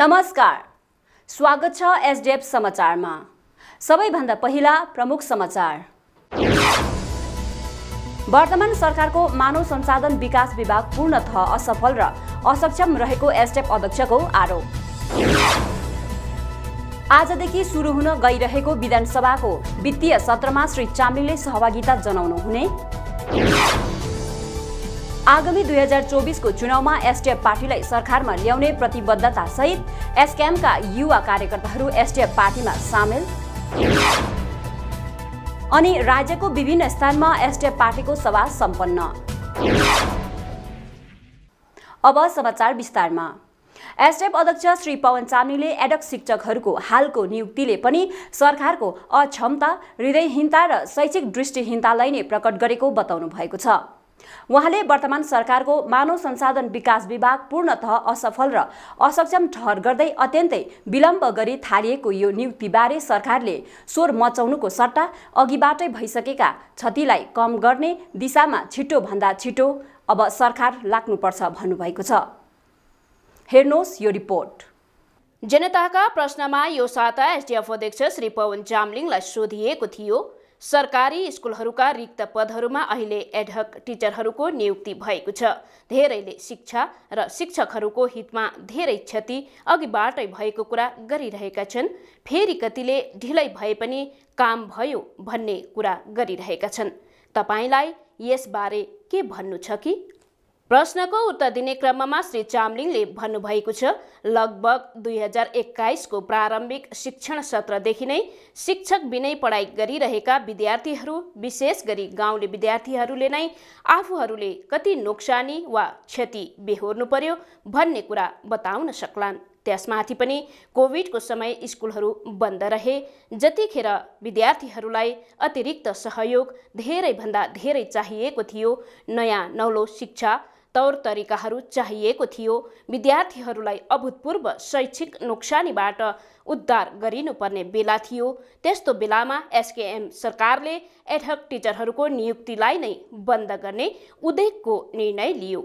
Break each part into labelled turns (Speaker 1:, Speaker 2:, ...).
Speaker 1: नमस्कार, स्वागत छ एसडीएफ समाचारमा। सबैभन्दा पहिला प्रमुख समाचार। वर्तमान सरकारको मानव संसाधन विकास विभाग पूर्णतः असफल र असक्षम रहेको एसडीएफ अध्यक्षको आरोप। आजदेखि सुरु हुन गइरहेको विधानसभाको वित्तीय सत्रमा श्री चामलिङले सहभागिता जनाउनु हुने। आगामी 2024 को चुनावमा एसडीएफ पार्टीलाई सरकारमा ल्याउने प्रतिबद्धता सहित एसकेएमका युवा कार्यकर्ताहरू एसडीएफ पार्टीमा सामेल। अनि राज्यको विभिन्न स्थानमा एसडीएफ पार्टीको सभा सम्पन्न। अब समाचार विस्तारमा। एसडीएफ अध्यक्ष श्री पवन चामलिङले एडक शिक्षकहरूको हालको नियुक्तिले पनि सरकारको अक्षमता, हृदयहीनता र शैक्षिक दृष्टिहीनतालाई नै प्रकट गरेको बताउनु भएको छ। उहाँले वर्तमान सरकारको मानव संसाधन विकास विभाग पूर्णतः असफल र असक्षम ठहर गर्दै अत्यन्तै विलम्ब गरी थालिएको यो नियुक्तिबारे सरकारले स्वर मचाउनुको सट्टा अघिबाटै भइसकेका क्षतिलाई कम गर्ने दिशामा छिटो भन्दा छिटो अब सरकार लाग्नुपर्छ भन्नुभएको छ। हेर्नुहोस् यो रिपोर्ट।
Speaker 2: जनताका प्रश्नमा यो साता एसडीएफ अध्यक्ष श्री पवन चामलिङलाई सोधिएको थियो, सरकारी स्कुलहरूका रिक्त पदहरूमा अहिले एडहक टिचरहरूको नियुक्ति भएको छ। धेरैले शिक्षा र शिक्षकहरूको हितमा धेरै क्षति अघिबाटै भएको कुरा गरिरहेका छन्। फेरि कतिले ढिलै भए पनि काम भयो भन्ने कुरा गरिरहेका छन्। तपाईलाई यसबारे के भन्नु छ कि? प्रश्नको उत्तर दिने क्रममा श्री चामलिङले भन्नुभएको छ, लगभग 2021 को प्रारम्भिक शिक्षण सत्रदेखि नै शिक्षक बिनै पढाइ गरिरहेका विद्यार्थीहरू, विशेष गरी गाउँले विद्यार्थीहरूले नै आफूहरूले कति नोक्सानी वा क्षति बेहोर्नु पर्यो भन्ने कुरा बताउन सक्लान्। त्यसमाथि पनि कोभिडको समय स्कुलहरू बन्द रहे, जतिखेर विद्यार्थीहरूलाई अतिरिक्त सहयोग धेरैभन्दा धेरै चाहिएको थियो, नयाँ नौलो शिक्षा तौर तरिकाहरू चाहिएको थियो, विद्यार्थीहरूलाई अभूतपूर्व शैक्षिक नोक्सानीबाट उद्धार गरिनुपर्ने बेला थियो। त्यस्तो बेलामा एसकेएम सरकारले एडहक टिचरहरूको नियुक्तिलाई नै बन्द गर्ने उदेकको निर्णय लियो।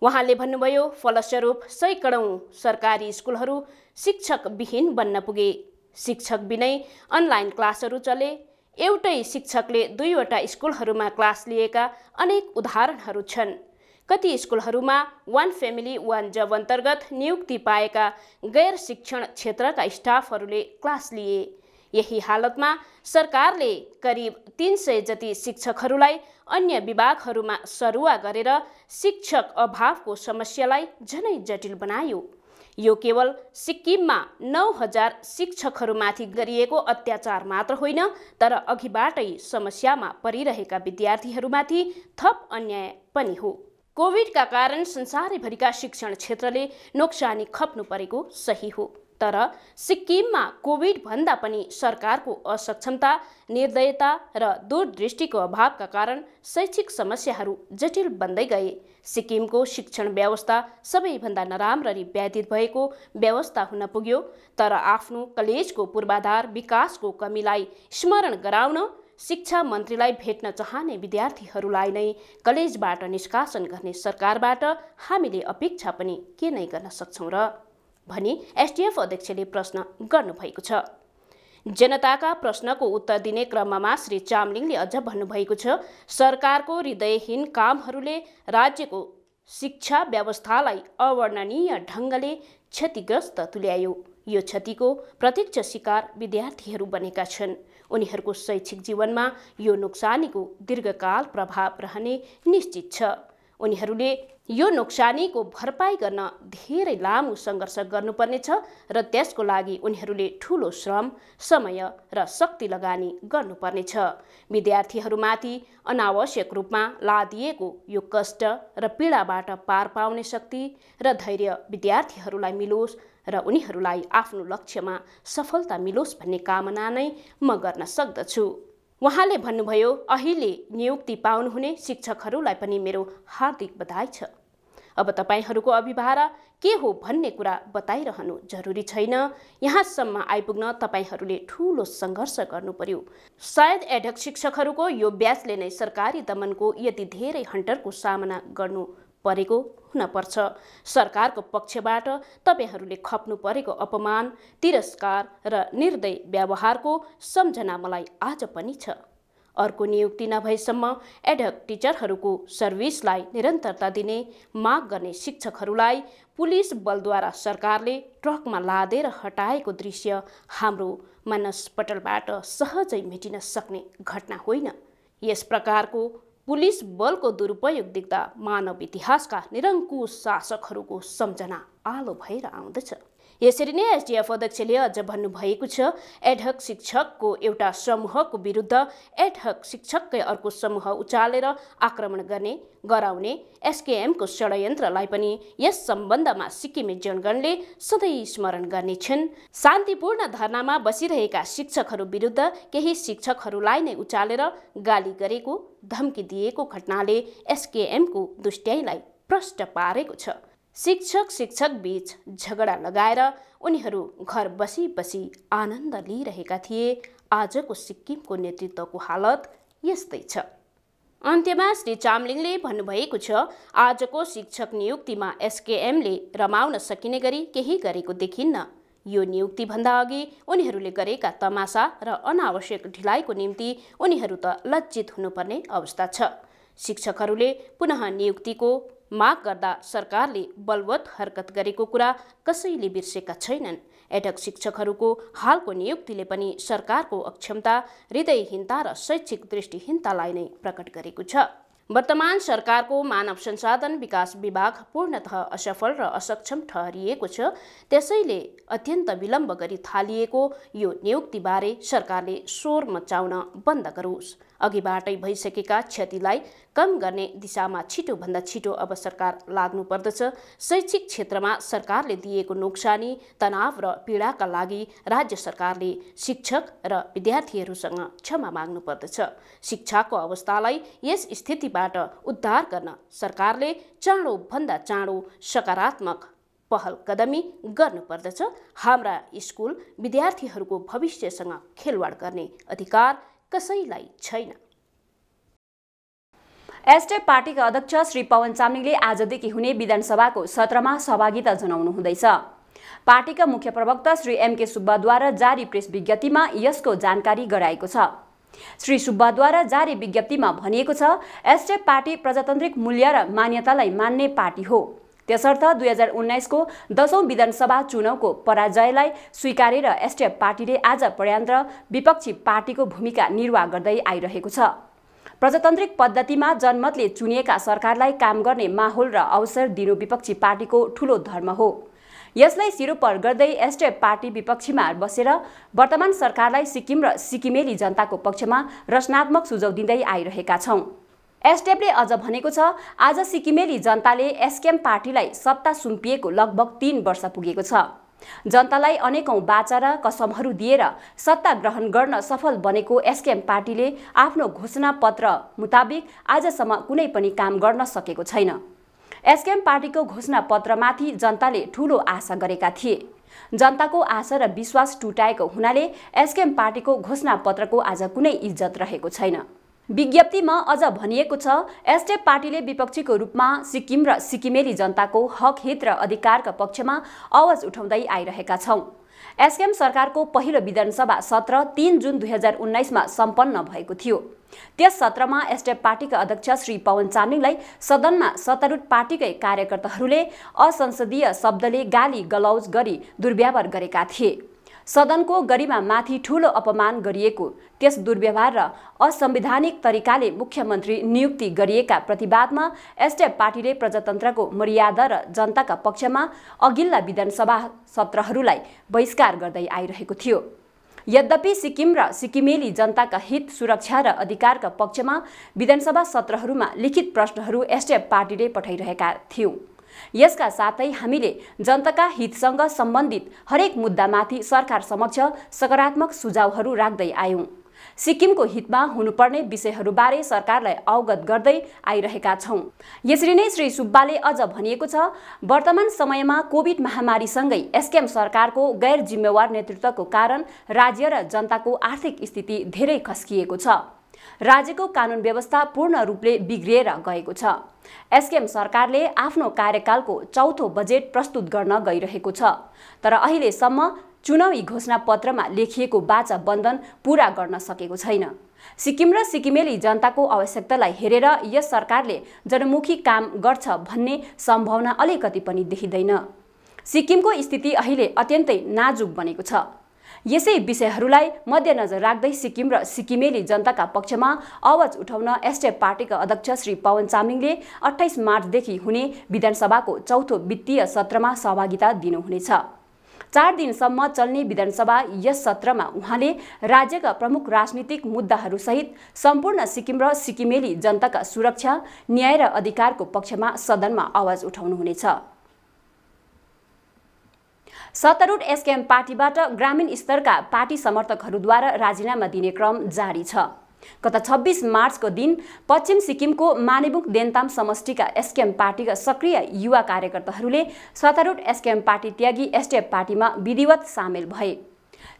Speaker 2: उहाँले भन्नुभयो, फलस्वरूप सैकडौँ सरकारी स्कुलहरू शिक्षक विहीन बन्न पुगे। शिक्षक बिनै अनलाइन क्लासहरू चले। एउटै शिक्षकले 2वटा स्कुलहरूमा क्लास लिएका अनेक उदाहरणहरू छन्। कति स्कुलहरूमा वन फ्यामिली वन जब अन्तर्गत नियुक्ति पाएका गैर शिक्षण क्षेत्रका स्टाफहरूले क्लास लिए। यही हालतमा सरकारले करिब 300 जति शिक्षकहरूलाई अन्य विभागहरूमा सरुवा गरेर शिक्षक अभावको समस्यालाई झनै जटिल बनायो। यो केवल सिक्किममा 9000 शिक्षकहरूमाथि गरिएको अत्याचार मात्र होइन, तर अघिबाटै समस्यामा परिरहेका विद्यार्थीहरूमाथि थप अन्याय पनि हो। कोभिडका कारण संसारैभरिका शिक्षण क्षेत्रले नोक्सानी खप्नु परेको सही हो, तर सिक्किममा कोभिड भन्दा पनि सरकारको असक्षमता, निर्दयता र दूरदृष्टिको अभावका कारण शैक्षिक समस्याहरू जटिल बन्दै गए। सिक्किमको शिक्षण व्यवस्था सबैभन्दा नराम्ररी व्याधित भएको व्यवस्था हुन पुग्यो, तर आफ्नो कलेजको पूर्वाधार विकासको कमीलाई स्मरण गराउन शिक्षा मन्त्रीलाई भेट्न चाहने विद्यार्थीहरूलाई नै कलेजबाट निष्कासन गर्ने सरकारबाट हामीले अपेक्षा पनि के नै गर्न सक्छौँ र भनी एसडीएफ अध्यक्षले प्रश्न गर्नुभएको छ। जनताका प्रश्नको उत्तर दिने क्रममा श्री चामलिङले अझ भन्नुभएको छ, सरकारको हृदयहीन कामहरूले राज्यको शिक्षा व्यवस्थालाई अवर्णनीय ढङ्गले क्षतिग्रस्त तुल्यायो। यो क्षतिको प्रत्यक्ष शिकार विद्यार्थीहरू बनेका छन्। उनीहरूको शैक्षिक जीवनमा यो नोक्सानीको दीर्घकाल प्रभाव रहने निश्चित छ। उनीहरूले यो नोक्सानीको भरपाई गर्न धेरै लामो सङ्घर्ष गर्नुपर्नेछ र त्यसको लागि उनीहरूले ठुलो श्रम, समय र शक्ति लगानी गर्नुपर्नेछ। विद्यार्थीहरूमाथि अनावश्यक रूपमा लादिएको यो कष्ट र पीडाबाट पार पाउने शक्ति र धैर्य विद्यार्थीहरूलाई मिलोस् र उनीहरूलाई आफ्नो लक्ष्यमा सफलता मिलोस् भन्ने कामना नै म गर्न सक्दछु। उहाँले भन्नुभयो, अहिले नियुक्ति पाउनुहुने शिक्षकहरूलाई पनि मेरो हार्दिक बधाई छ। अब तपाईहरूको अभिभारा के हो भन्ने कुरा बताइरहनु जरुरी छैन। यहाँसम्म आइपुग्न तपाईहरूले ठूलो सङ्घर्ष गर्नु पर्यो। सायद एडहक शिक्षकहरूको यो ब्याचले नै सरकारी दमनको यति धेरै हन्टरको सामना गर्नु परेको हुन पर्छ। सरकारको पक्षबाट तपाईहरूले खप्नु परेको अपमान, तिरस्कार र निर्दय व्यवहारको सम्झना मलाई आज पनि छ। अर्को नियुक्ति नभएसम्म एडहक टिचरहरूको सर्भिसलाई निरन्तरता दिने माग गर्ने शिक्षकहरूलाई पुलिस बलद्वारा सरकारले ट्रकमा लादेर हटाएको दृश्य हाम्रो मनस्पटलबाट सहजै मेटिन सक्ने घटना होइन। यस प्रकारको पुलिस बलको दुरुपयोग देख्दा मानव इतिहासका निरङ्कुश शासकहरूको सम्झना आलो भएर आउँदछ। यसरी नै एसडिएफ अध्यक्षले अझ भन्नुभएको छ, एडहक शिक्षकको एउटा समूहको विरुद्ध एडहक शिक्षककै अर्को समूह उचालेर आक्रमण गराउने एसकेएमको षड्यन्त्रलाई पनि यस सम्बन्धमा सिक्किमे जनगणले सधैँ स्मरण गर्नेछन्। शान्तिपूर्ण धरनामा बसिरहेका शिक्षकहरू विरुद्ध केही शिक्षकहरूलाई नै उचालेर गाली गरेको, धम्की दिएको घटनाले एसकेएमको दुष्ट्याइलाई प्रष्ट पारेको छ। शिक्षक बीच झगडा लगाएर उनीहरू घर बसी बसी आनन्द लिइरहेका थिए। आजको सिक्किमको नेतृत्वको हालत यस्तै छ। अन्त्यमा श्री चामलिङले भन्नुभएको छ, आजको शिक्षक नियुक्तिमा एसकेएमले रमाउन सकिने गरी केही गरेको देखिन्न। यो नियुक्तिभन्दा अघि उनीहरूले गरेका तमासा र अनावश्यक ढिलाइको निम्ति उनीहरू त लज्जित हुनुपर्ने अवस्था छ। शिक्षकहरूले पुनः नियुक्तिको माग गर्दा सरकारले बलवत् हरकत गरेको कुरा कसैले बिर्सेका छैनन्। एडहक शिक्षकहरूको हालको नियुक्तिले पनि सरकारको अक्षमता, हृदयहीनता र शैक्षिक दृष्टिहीनतालाई नै प्रकट गरेको छ। वर्तमान सरकारको मानव संसाधन विकास विभाग पूर्णतः असफल र असक्षम ठहरिएको छ। त्यसैले अत्यन्त विलम्ब गरी थालिएको यो नियुक्तिबारे सरकारले स्वर मचाउन बन्द गरोस्। अघिबाटै भइसकेका क्षतिलाई कम गर्ने दिशामा छिटोभन्दा छिटो अब सरकार लाग्नुपर्दछ। शैक्षिक क्षेत्रमा सरकारले दिएको नोक्सानी, तनाव र पीडाका लागि राज्य सरकारले शिक्षक र विद्यार्थीहरूसँग क्षमा माग्नुपर्दछ। शिक्षाको अवस्थालाई यस स्थितिबाट उद्धार गर्न सरकारले चाँडोभन्दा चाँडो सकारात्मक पहल कदमी गर्नुपर्दछ। हाम्रा स्कुल विद्यार्थीहरूको भविष्यसँग खेलवाड गर्ने अधिकार कसैलाई छैन।
Speaker 1: एसडिएफ पार्टीका अध्यक्ष श्री पवन चामलिङले आजदेखि हुने विधानसभाको सत्रमा सहभागिता जनाउनु हुँदैछ। पार्टीका मुख्य प्रवक्ता श्री एमके सुब्बाद्वारा जारी प्रेस विज्ञप्तिमा यसको जानकारी गराएको छ। श्री सुब्बाद्वारा जारी विज्ञप्तिमा भनिएको छ, एसडिएफ पार्टी प्रजातान्त्रिक मूल्य र मान्यतालाई मान्ने पार्टी हो। त्यसर्थ 2019 को 10औं विधानसभा चुनावको पराजयलाई स्वीकारेर एसडिएफ पार्टीले आज पर्यान्त विपक्षी पार्टीको भूमिका निर्वाह गर्दै आइरहेको छ। प्रजातान्त्रिक पद्धतिमा जनमतले चुनिएका सरकारलाई काम गर्ने माहौल र अवसर दिनु विपक्षी पार्टीको ठूलो धर्म हो। यसलाई सिरोपर गर्दै एसडिएफ पार्टी विपक्षीमा बसेर वर्तमान सरकारलाई सिक्किम र सिक्किमेली जनताको पक्षमा रचनात्मक सुझाव दिँदै आइरहेका छौं। एसडिएफले अझ भनेको छ, आज सिक्किमेली जनताले एसकेएम पार्टीलाई सत्ता सुम्पिएको लगभग 3 वर्ष पुगेको छ। जनतालाई अनेकौं बाचा र कसमहरू दिएर सत्ता ग्रहण गर्न सफल बनेको एसकेएम पार्टीले आफ्नो घोषणा पत्र मुताबिक आजसम्म कुनै पनि काम गर्न सकेको छैन। एसकेएम पार्टीको घोषणा पत्रमाथि जनताले ठूलो आशा गरेका थिए। जनताको आशा र विश्वास टुटाएको हुनाले एसकेएम पार्टीको घोषणा पत्रको आज कुनै इज्जत रहेको छैन। विज्ञप्तिमा अझ भनिएको छ, एसडिएफ पार्टीले विपक्षीको रूपमा सिक्किम र सिक्किमेली जनताको हक हित र अधिकारका पक्षमा आवाज उठाउँदै आइरहेका छौं। एसकेएम सरकारको पहिलो विधानसभा सत्र 3 जुन 2019 मा सम्पन्न भएको थियो। त्यस सत्रमा एसडिएफ पार्टीका अध्यक्ष श्री पवन चामलिङलाई सदनमा सत्तारूढ पार्टीकै कार्यकर्ताहरूले असंसदीय शब्दले गाली गलौज गरी दुर्व्यवहार गरेका थिए। सदनको गरिमा माथि ठूलो अपमान गरिएको त्यस दुर्व्यवहार र असंवैधानिक तरिकाले मुख्यमन्त्री नियुक्ति गरिएका प्रतिवादमा एसडिएफ पार्टीले प्रजातन्त्रको मर्यादा र जनताका पक्षमा अघिल्ला विधानसभा सत्रहरूलाई बहिष्कार गर्दै आइरहेको थियो। यद्यपि सिक्किम र सिक्किमेली जनताका हित, सुरक्षा र अधिकारका पक्षमा विधानसभा सत्रहरूमा लिखित प्रश्नहरू एसडिएफ पार्टीले पठाइरहेका थियौं। यसका साथै हामीले जनताका हितसँग सम्बन्धित हरेक मुद्दामाथि सरकार समक्ष सकारात्मक सुझावहरू राख्दै आयौं। सिक्किमको हितमा हुनुपर्ने विषयहरूबारे सरकारलाई अवगत गर्दै आइरहेका छौं। यसरी नै श्री सुब्बाले अझ भनिएको छ, वर्तमान समयमा कोभिड महामारीसँगै एसकेएम सरकारको गैर जिम्मेवार नेतृत्वको कारण राज्य र जनताको आर्थिक स्थिति धेरै खस्किएको छ। राज्यको कानुन व्यवस्था पूर्ण रूपले बिग्रिएर गएको छ। एसकेएम सरकारले आफ्नो कार्यकालको चौथो बजेट प्रस्तुत गर्न गइरहेको छ, तर अहिलेसम्म चुनावी घोषणापत्रमा लेखिएको वाचा बन्धन पूरा गर्न सकेको छैन। सिक्किम र सिक्किमेली जनताको आवश्यकतालाई हेरेर यस सरकारले जनमुखी काम गर्छ भन्ने सम्भावना अलिकति पनि देखिँदैन। सिक्किमको स्थिति अहिले अत्यन्तै नाजुक बनेको छ। यसै विषयहरूलाई मध्यनजर राख्दै सिक्किम र सिक्किमेली जनताका पक्षमा आवाज उठाउन एसडिएफ पार्टीका अध्यक्ष श्री पवन चामलिङले 28 मार्चदेखि हुने विधानसभाको चौथो वित्तीय सत्रमा सहभागिता दिनुहुनेछ। 4 दिनसम्म चल्ने विधानसभा यस सत्रमा उहाँले राज्यका प्रमुख राजनीतिक मुद्दाहरूसहित सम्पूर्ण सिक्किम र सिक्किमेली जनताका सुरक्षा, न्याय र अधिकारको पक्षमा सदनमा आवाज उठाउनुहुनेछ। सत्तारूढ एसकेएम पार्टीबाट ग्रामीण स्तरका पार्टी समर्थकहरूद्वारा राजीनामा दिने क्रम जारी छ। गत 26 मार्चको दिन पश्चिम सिक्किमको मानेबुङ देन्ताम समष्टिका एसकेएम पार्टीका सक्रिय युवा कार्यकर्ताहरूले सत्तारूढ एसकेएम पार्टी त्यागी एसडिएफ पार्टीमा विधिवत सामेल भए।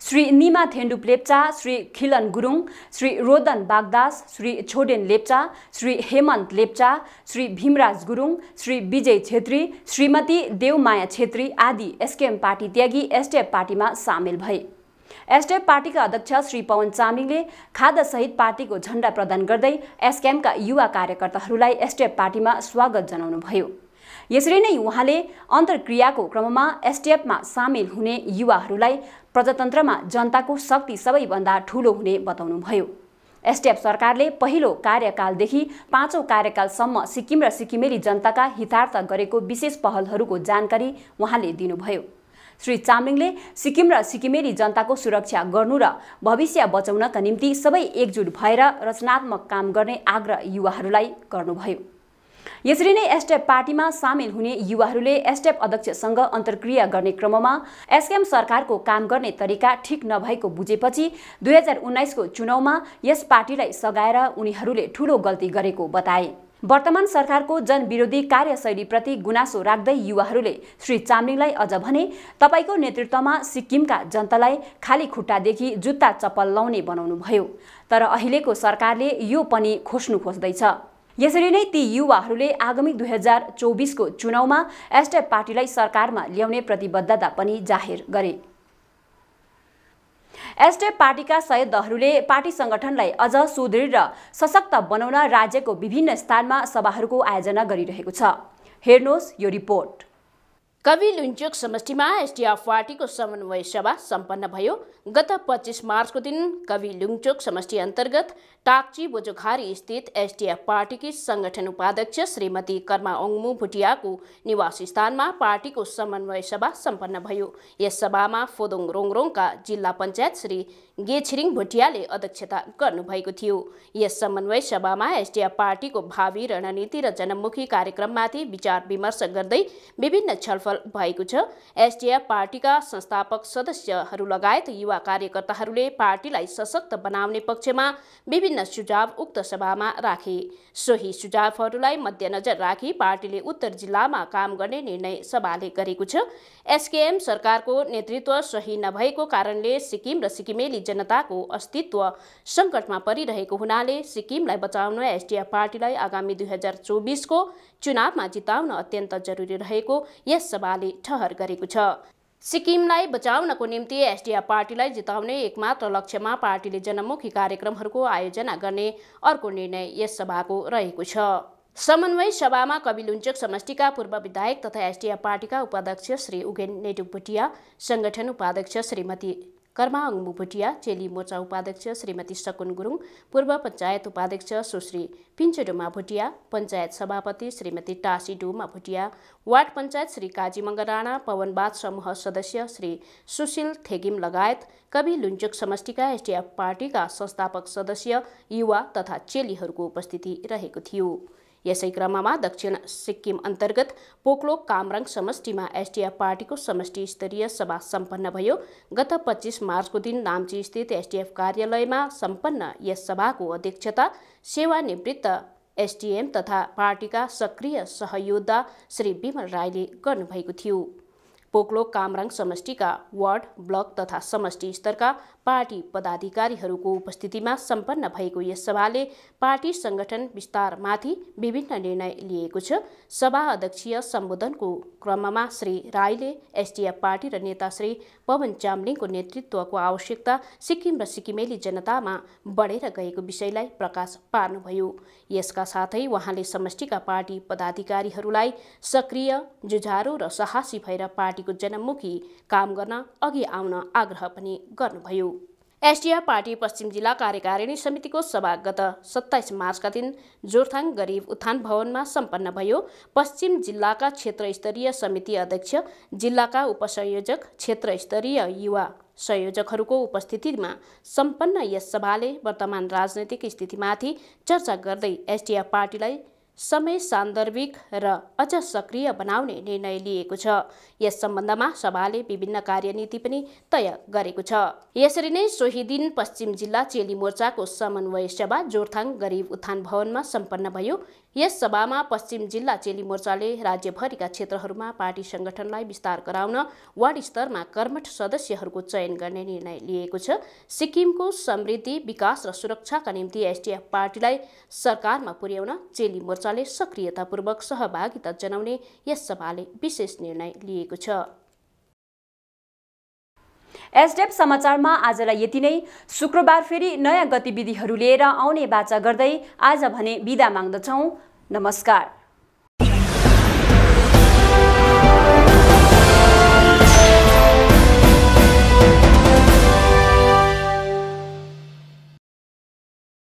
Speaker 1: श्री निमा थेन्डुप लेप्चा, श्री खिलन गुरुङ, श्री रोदन बागदास, श्री छोडेन लेप्चा, श्री हेमन्त लेप्चा, श्री भीमराज गुरुङ, श्री विजय छेत्री, श्रीमती देवमाया छेत्री आदि एसकेएम पार्टी त्यागी एसडिएफ पार्टीमा सामेल भए। एसडिएफ पार्टीका अध्यक्ष श्री पवन चामलिङले खाद्यसहित पार्टीको झण्डा प्रदान गर्दै एसकेएमका युवा कार्यकर्ताहरूलाई एसडिएफ पार्टीमा स्वागत जनाउनुभयो। यसरी नै उहाँले अन्तर्क्रियाको क्रममा एसडिएफमा सामेल हुने युवाहरूलाई प्रजातन्त्रमा जनताको शक्ति सबैभन्दा ठूलो हुने बताउनुभयो। एसडिएफ सरकारले पहिलो कार्यकालदेखि 5औं कार्यकालसम्म सिक्किम र सिक्किमेली जनताका हितार्थ गरेको विशेष पहलहरूको जानकारी उहाँले दिनुभयो। श्री चामलिङले सिक्किम र सिक्किमेली जनताको सुरक्षा गर्नु र भविष्य बचाउनका निम्ति सबै एकजुट भएर रचनात्मक काम गर्ने आग्रह युवाहरूलाई गर्नुभयो। यसरी नै एसडिएफ पार्टीमा सामेल हुने युवाहरूले एसडिएफ अध्यक्षसँग अन्तर्क्रिया गर्ने क्रममा एसकेएम सरकारको काम गर्ने तरिका ठिक नभएको बुझेपछि 2019 को चुनावमा यस पार्टीलाई सघाएर उनीहरूले ठूलो गल्ती गरेको बताए। वर्तमान सरकारको जनविरोधी कार्यशैलीप्रति गुनासो राख्दै युवाहरूले श्री चामलिङलाई अझ भने तपाईको नेतृत्वमा सिक्किमका जनतालाई खाली खुट्टादेखि जुत्ता चप्पल लाउने बनाउनुभयो, तर अहिलेको सरकारले यो पनि खोज्नु खोज्दैछ। यसरी नै ती युवाहरूले आगामी 2024 को चुनावमा एसडिएफ पार्टीलाई सरकारमा ल्याउने प्रतिबद्धता पनि जाहेर गरे। एसडिएफ पार्टीका सदस्यहरूले पार्टी संगठनलाई अझ सुदृढ र सशक्त बनाउन राज्यको विभिन्न स्थानमा सभाहरूको आयोजना गरिरहेको छ। हेर्नुहोस् यो रिपोर्ट।
Speaker 2: कवि लुन्चोक समष्टिमा एसडिएफ पार्टीको समन्वय सभा सम्पन्न भयो। गत 25 मार्चको दिन कवि लुङचोक समष्टि अन्तर्गत टाक्ची बोझोघारी स्थित एसडिएफ पार्टीकी संगठन उपाध्यक्ष श्रीमती कर्मा ओङमु भुटियाको निवास स्थानमा पार्टीको समन्वय सभा सम्पन्न भयो। यस सभामा फोदोङ रोङरोङका जिल्ला पञ्चायत श्री गेछिरिङ भुटियाले अध्यक्षता गर्नुभएको थियो। यस समन्वय सभामा एसडिएफ पार्टीको भावी रणनीति र जनमुखी कार्यक्रममाथि विचार विमर्श गर्दै विभिन्न छलफल भएको छ। एसडिएफ पार्टीका संस्थापक सदस्यहरू लगायत युवा कार्यकर्ताहरूले पार्टीलाई सशक्त बनाउने पक्षमा विभिन्न सुझाव उक्त सभामा राखे। सोही सुझावहरूलाई मध्यनजर राखी पार्टीले उत्तर जिल्लामा काम गर्ने निर्णय सभाले गरेको छ। एसकेएम सरकारको नेतृत्व सही नभएको कारणले सिक्किम र सिक्किमेली जनताको अस्तित्व सङ्कटमा परिरहेको हुनाले सिक्किमलाई बचाउन एसडिएफ पार्टीलाई आगामी 2024 को चुनावमा जिताउन अत्यन्त जरुरी रहेको यस सभाले ठहर गरेको छ। सिक्किमलाई बचाउनको निम्ति एसडिएफ पार्टीलाई जिताउने एकमात्र लक्ष्यमा पार्टीले जनमुखी कार्यक्रमहरूको आयोजना गर्ने अर्को निर्णय यस सभाको रहेको छ। समन्वय सभामा कवि लुन्चोक समष्टिका पूर्व विधायक तथा एसडिएफ पार्टीका उपाध्यक्ष श्री उगेन नेटुप भुटिया, संगठन उपाध्यक्ष श्रीमती कर्मा ओङमु भुटिया, चेली मोर्चा उपाध्यक्ष श्रीमती सकुन गुरुङ, पूर्व पञ्चायत उपाध्यक्ष सुश्री पिञ्चडुमा भुटिया, पञ्चायत सभापति श्रीमती टासी डुमा भुटिया, वार्ड पञ्चायत श्री काजीमङ्ग राणा, पवनबाद समूह सदस्य श्री सुशील थेगिम लगायत कवि लुन्चोक समष्टिका एसडिएफ पार्टीका संस्थापक सदस्य, युवा तथा चेलीहरूको उपस्थिति रहेको थियो। यसै क्रममा दक्षिण सिक्किम अन्तर्गत पोकलोक कामराङ समष्टिमा एसडिएफ पार्टीको समष्टि स्तरीय सभा सम्पन्न भयो। गत 25 मार्चको दिन नाम्ची स्थित एसडिएफ कार्यालयमा सम्पन्न यस सभाको अध्यक्षता सेवानिवृत्त एसडिएम तथा पार्टीका सक्रिय सहयोद्धा श्री विमल राईले गर्नुभएको थियो। पोकलोक कामराङ समष्टिका वार्ड, ब्लक तथा समष्टि स्तरका पार्टी पदाधिकारीहरूको उपस्थितिमा सम्पन्न भएको यस सभाले पार्टी संगठन विस्तारमाथि विभिन्न निर्णय लिएको छ। सभा अध्यक्षीय सम्बोधनको क्रममा श्री राईले एसडीएफ पार्टी र नेता श्री पवन चामलिङको नेतृत्वको आवश्यकता सिक्किम र सिक्किमेली जनतामा बढेर गएको विषयलाई प्रकाश पार्नुभयो। यसका साथै उहाँले समष्टिका पार्टी पदाधिकारीहरूलाई सक्रिय, जुझारू र साहसी भएर पार्टीको जनमुखी काम गर्न अघि आउन आग्रह पनि गर्नुभयो। एसडीएफ पार्टी पश्चिम जिल्ला कार्यकारिणी समितिको सभा गत 27 मार्चका दिन जोरथाङ गरिब उत्थान भवनमा सम्पन्न भयो। पश्चिम जिल्लाका क्षेत्र स्तरीय समिति अध्यक्ष, जिल्लाका उपसंयोजक, क्षेत्र स्तरीय युवा संयोजकहरूको उपस्थितिमा सम्पन्न यस सभाले वर्तमान राजनैतिक स्थितिमाथि चर्चा गर्दै एसडीएफ पार्टीलाई समय सान्दर्भिक र अझ सक्रिय बनाउने निर्णय लिएको छ। यस सम्बन्धमा सभाले विभिन्न कार्यनीति पनि तय गरेको छ। यसरी नै सोही दिन पश्चिम जिल्ला चेली मोर्चाको समन्वय सभा जोरथाङ गरिब उत्थान भवनमा सम्पन्न भयो। यस सभामा पश्चिम जिल्ला चेली मोर्चाले राज्यभरिका क्षेत्रहरूमा पार्टी संगठनलाई विस्तार गराउन वार्ड स्तरमा कर्मठ सदस्यहरूको चयन गर्ने निर्णय लिएको छ। सिक्किमको समृद्धि, विकास र सुरक्षाका निम्ति एसडीएफ पार्टीलाई सरकारमा पुर्याउन चेली मोर्चाले सक्रियतापूर्वक सहभागिता जनाउने यस सभाले विशेष निर्णय लिएको छ।
Speaker 1: एसडीएफ समाचारमा आजलाई यति नै। शुक्रबार फेरि नयाँ गतिविधिहरू लिएर आउने बाचा गर्दै आज भने बिदा माग्दछौँ। नमस्कार।